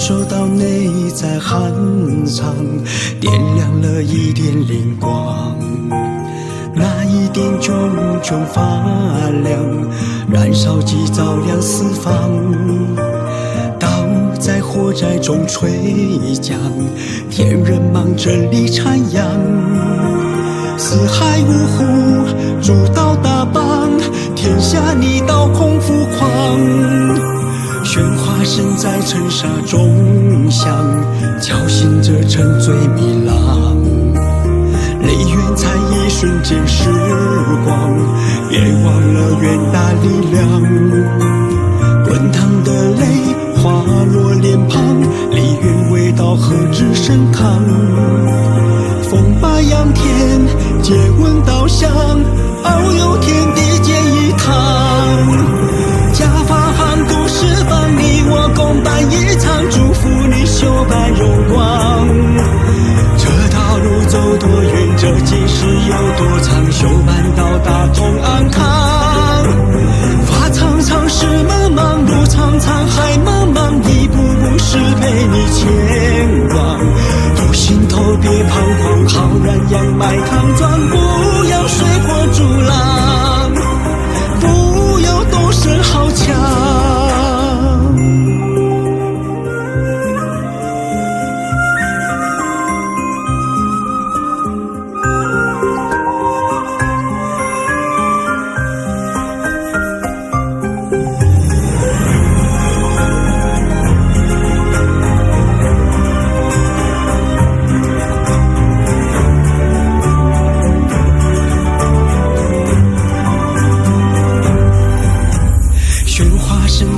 受到内在寒藏，点亮了一点灵光。那一点炯炯发亮，燃烧即照亮四方。刀在火寨中吹响，天人忙着立残阳。四海五湖，主刀大棒，天下你刀空浮狂。喧哗声在尘沙中响，叫醒着沉醉迷郎。泪缘才一瞬间时光，别忘了远大力量。滚烫的泪滑落脸庞，离缘味道何止深康。风把扬天，借问刀香，遨游天地间一趟。家法航都释放，你我共办一场，祝福你修办荣光。这道路走多远，这今世有多长，修办到大同安康。发苍苍，事茫茫，路苍苍，海茫茫，一步步是陪你前往。都心头别彷徨，浩然阳脉抗撞，不要水火阻拦，不要动身好强。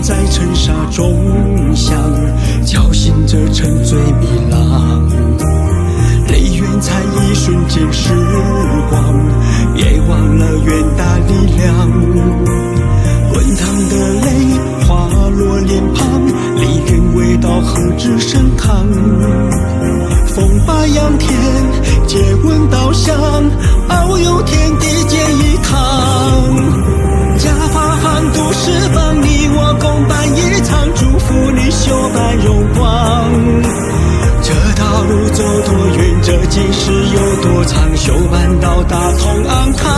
在尘沙中响，叫醒着沉醉迷郎。泪缘才一瞬间时光，别忘了远大力量。滚烫的泪滑落脸庞，离缘味道何止深康。风把扬天，借问刀香，遨游天地间一趟。家法航都释放，你我共办一场，祝福你修办荣光。这道路走多远，这今世有多长，修办到大同安康。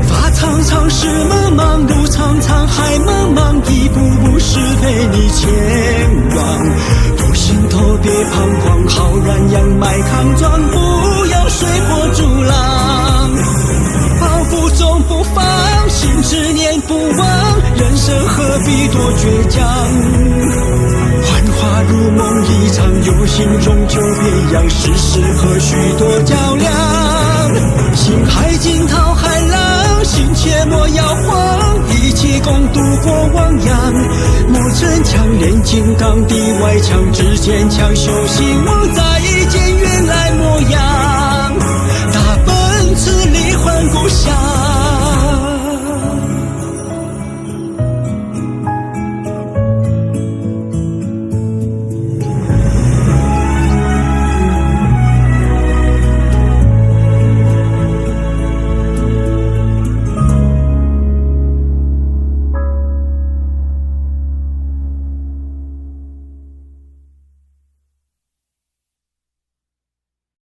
发苍苍，事茫茫，路苍苍，海茫茫，一步步是陪你前往。都心头别彷徨，浩然阳脉抗撞，不要水火阻拦。抱负终不放，心执念不忘，人生何必多倔强。幻化如梦一场，有心终究别样，世事何须多较量。心海惊涛骇浪，心切莫摇晃，一起共度过汪洋。莫逞强，炼金刚的外强，只坚强修行，望在一肩。